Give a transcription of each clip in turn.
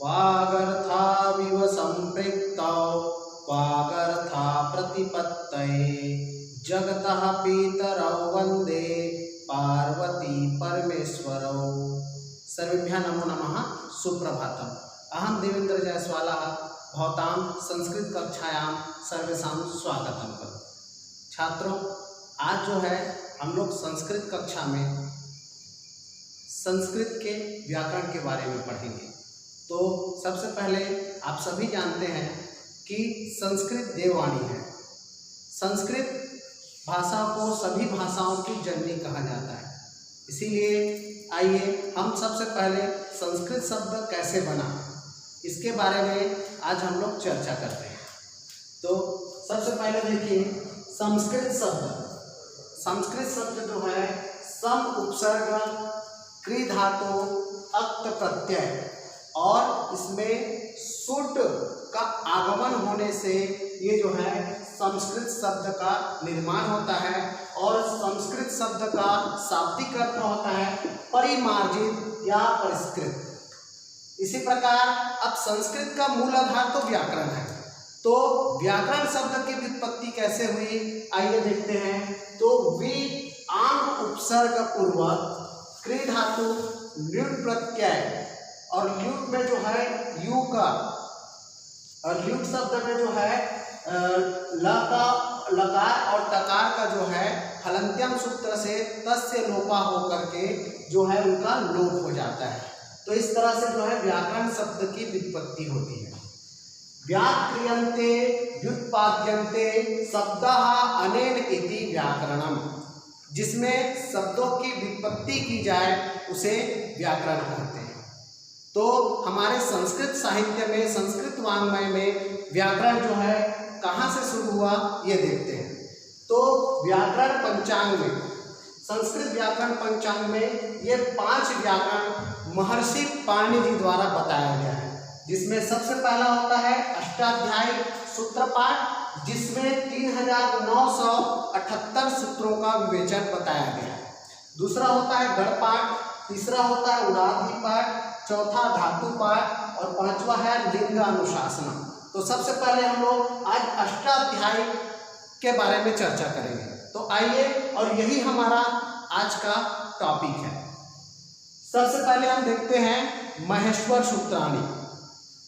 वागर्थाविव सम्पृक्तौ वागर्था प्रतिपत्तये जगतः पितरौ वन्दे पार्वती परमेश्वरौ। सर्वेभ्यः नमो नमः। सुप्रभातम्। अहं देवेंद्र जायसवालः भवतां संस्कृत कक्षायां सर्वेषां स्वागतम्। छात्रों, आज जो है हम लोग संस्कृत कक्षा में संस्कृत के व्याकरण के बारे में पढ़ेंगे। तो सबसे पहले आप सभी जानते हैं कि संस्कृत देववाणी है। संस्कृत भाषा को सभी भाषाओं की जननी कहा जाता है। इसीलिए आइए हम सबसे पहले संस्कृत शब्द कैसे बना इसके बारे में आज हम लोग चर्चा करते हैं। तो सबसे पहले देखिए संस्कृत शब्द जो है सम उपसर्ग क्री धातु अक्त प्रत्यय और इसमें सुट का आगमन होने से ये जो है संस्कृत शब्द का निर्माण होता है। और संस्कृत शब्द का शाब्दिक अर्थ होता है परिमार्जित या परिष्कृत। इसी प्रकार अब संस्कृत का मूल आधार तो व्याकरण है। तो व्याकरण शब्द की व्युत्पत्ति कैसे हुई आइए देखते हैं। तो वी आंग उपसर्ग पूर्वक क्री धातु ल्युट प्रत्यय और ल्युट में जो है यू का और ल्युट शब्द में जो है लकार और टकार का जो है हलन्त्यम सूत्र से तस्य लोपा होकर के जो है उनका लोप हो जाता है। तो इस तरह से जो है व्याकरण शब्द की व्युत्पत्ति होती है। व्याक्रियन्ते व्युत्पाद्यन्ते शब्दः अनेन इति व्याकरणम, जिसमें शब्दों की व्युत्पत्ति की जाए उसे व्याकरण कहते हैं। तो हमारे संस्कृत साहित्य में संस्कृत वाङ्मय में व्याकरण जो है कहाँ से शुरू हुआ ये देखते हैं। तो व्याकरण पंचांग में संस्कृत व्याकरण पंचांग में ये 5 व्याकरण महर्षि पाणिनि जी द्वारा बताया गया है। जिसमें सबसे पहला होता है अष्टाध्यायी सूत्रपाठ, जिसमें 3978 सूत्रों का विवेचन बताया गया है। दूसरा होता है गणपाठ, तीसरा होता है उदाहरण पाठ, चौथा धातु पाठ और पांचवा है लिंगानुशासन। तो सबसे पहले हम लोग आज अष्टाध्यायी के बारे में चर्चा करेंगे। तो आइए, और यही हमारा आज का टॉपिक है। सबसे पहले हम देखते हैं महेश्वर सूत्राणि।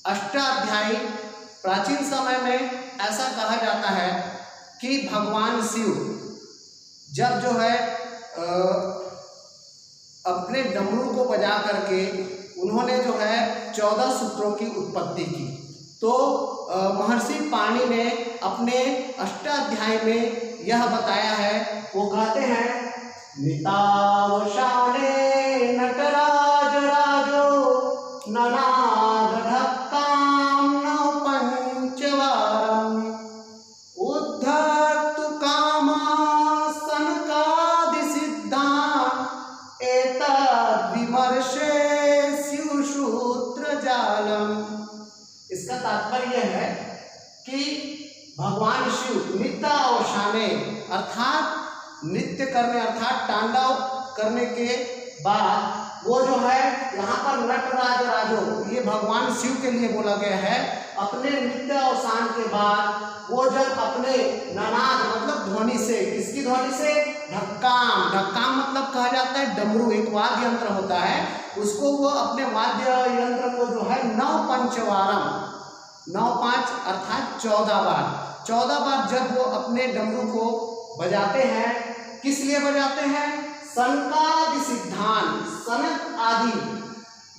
अष्टाध्यायी प्राचीन समय में ऐसा कहा जाता है कि भगवान शिव जब जो है अपने डमरू को बजा करके उन्होंने जो है 14 सूत्रों की उत्पत्ति की। तो महर्षि पाणिनि ने अपने अष्टाध्यायी में यह बताया है, वो कहते हैं नितावशाने नटराज राजो ननाद ढक्काम नौ पंचवारम उद्धर्तु कामा सनकादि सिद्धा एतद् विमर्शे शिवसूत्र जालम। इसका तात्पर्य है कि भगवान शिव नित्यावसाने अर्थात नृत्य करने अर्थात तांडव करने के बाद वो जो है यहाँ पर नटराज राजो ये भगवान शिव के लिए बोला गया है। अपने नृत्य अवसान के बाद वो जब अपने ननाद मतलब ध्वनि से, किसकी ध्वनि से, ढक्काम मतलब कहा जाता है डमरू, एक वाद्य यंत्र होता है, उसको वो अपने वाद्य यंत्र को जो है 9 पंचवारम 9 5 अर्थात 14 बार जब वो अपने डमरू को बजाते हैं, किस लिए बजाते हैं, सनकादि सिद्धांत, सनक आदि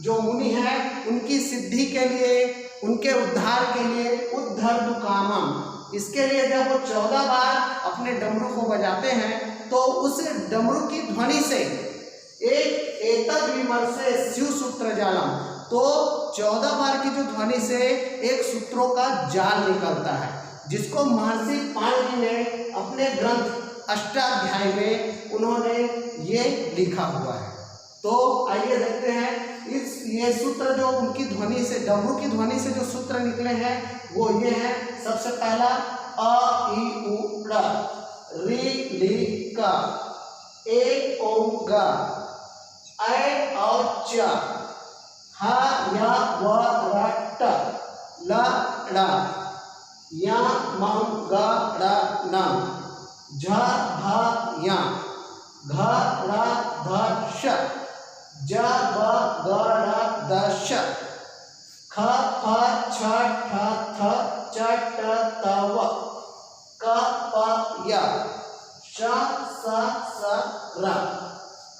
जो मुनि हैं उनकी सिद्धि के लिए, उनके उद्धार के लिए, उद्धर्तु कामम, इसके लिए जब वो 14 बार अपने डमरू को बजाते हैं तो उस डमरू की ध्वनि से एक एतद् विमर्शे शिव सूत्र जालम, तो 14 बार की जो ध्वनि से एक सूत्रों का जाल निकलता है, जिसको महर्षि पाणिनि ने अपने ग्रंथ अष्टाध्यायी में उन्होंने ये लिखा हुआ है। तो आइए देखते हैं ये सूत्र जो उनकी ध्वनि से, डमरू की ध्वनि से जो सूत्र निकले हैं वो ये है। सबसे पहला अ इ उ ड़, रि लि क, ए ओ ग, ऐ और च, ह य व र ट ल ड़ य म ग ड़ न झ भ य घ र ध श ज ब ग र द श ख फ छ ठ थ च ट त व क प य श स स र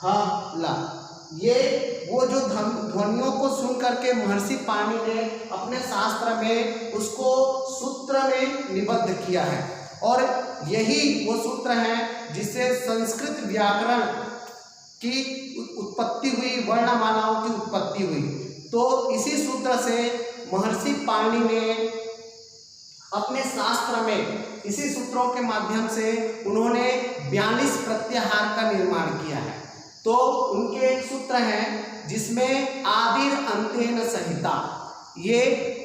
ह ल। ये वो जो ध्वनियों को सुन करके महर्षि पाणि ने अपने शास्त्र में उसको सूत्र में निबद्ध किया है और यही वो सूत्र हैं जिससे संस्कृत व्याकरण की उत्पत्ति हुई, वर्णमालाओं की उत्पत्ति हुई। तो इसी सूत्र से महर्षि पाणि ने अपने शास्त्र में इसी सूत्रों के माध्यम से उन्होंने 42 प्रत्याहार का निर्माण किया है। तो उनके एक सूत्र हैं जिसमें आदिर अंतेन संहिता, ये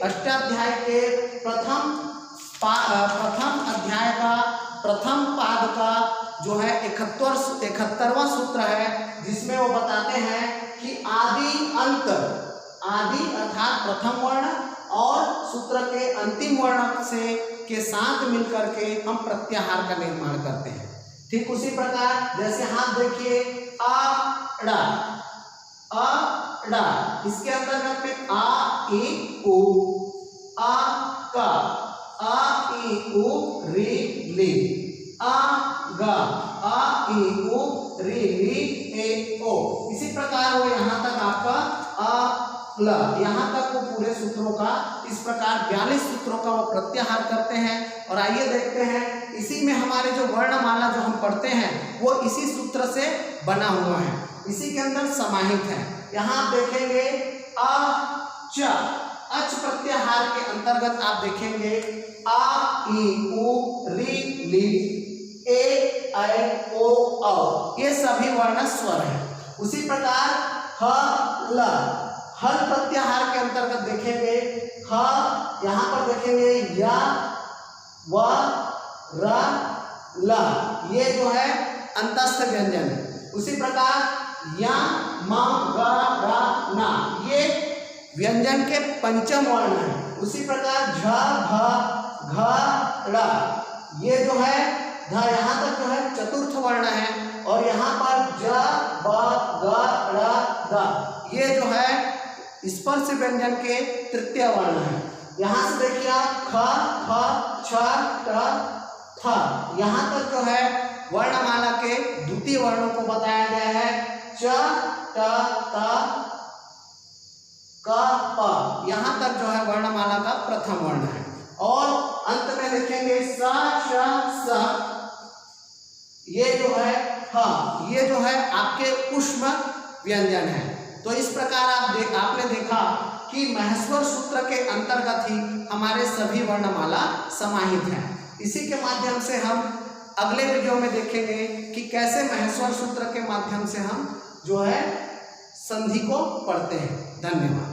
अष्टाध्याय के प्रथम अध्याय का प्रथम पाद का जो है 71वां सूत्र है, जिसमें वो बताते हैं कि आदि अंत, आदि अर्थात प्रथम वर्ण और सूत्र के अंतिम वर्ण से के साथ मिलकर के हम प्रत्याहार का निर्माण करते हैं। ठीक उसी प्रकार जैसे हाथ देखिए अ ड़ा, इसके अंतर्गत में आ ई उ, आ का, आ ई उ री ली, आ गा, आ ई उ री ली ए ओ। इसी प्रकार वो यहाँ तक आपका आ ल, यहाँ तक वो पूरे सूत्रों का इस प्रकार 42 सूत्रों का वो प्रत्याहार करते हैं। और आइए देखते हैं इसी में हमारे जो वर्णमाला जो हम पढ़ते हैं वो इसी सूत्र से बना हुआ है, इसी के अंदर समाहित है। यहाँ आप देखेंगे अ च, अच प्रत्याहार के अंतर्गत आप देखेंगे आ ई उ री ली ए ऐ ओ औ, ये सभी वर्ण स्वर हैं। उसी प्रकार ह ल, हल प्रत्याहार के अंतर्गत देखेंगे ह, यहाँ पर देखेंगे या व र ल, ये जो है अंतस्थ व्यंजन है। उसी प्रकार या म ग र न, ये व्यंजन के पंचम वर्ण है। उसी प्रकार झ भ घ ड़, ये जो है ध यहाँ तक जो है चतुर्थ वर्ण है। और यहाँ पर ज ब ग ड़ द, ये जो है स्पर्श व्यंजन के तृतीय वर्ण है। यहाँ से देखिए आप ख फ छ ट थ, यहाँ तक जो है वर्णमाला के द्वितीय वर्णों को बताया गया है। च ट त क प, यहाँ तक जो है वर्णमाला का प्रथम वर्ण है। और अंत में देखेंगे स श स, ये जो है ह, ये जो है आपके ऊष्म व्यंजन है। तो इस प्रकार आपने देखा कि महेश्वर सूत्र के अंतर्गत ही हमारे सभी वर्णमाला समाहित हैं। इसी के माध्यम से हम अगले वीडियो में देखेंगे कि कैसे महेश्वर सूत्र के माध्यम से हम जो है संधि को पढ़ते हैं। धन्यवाद।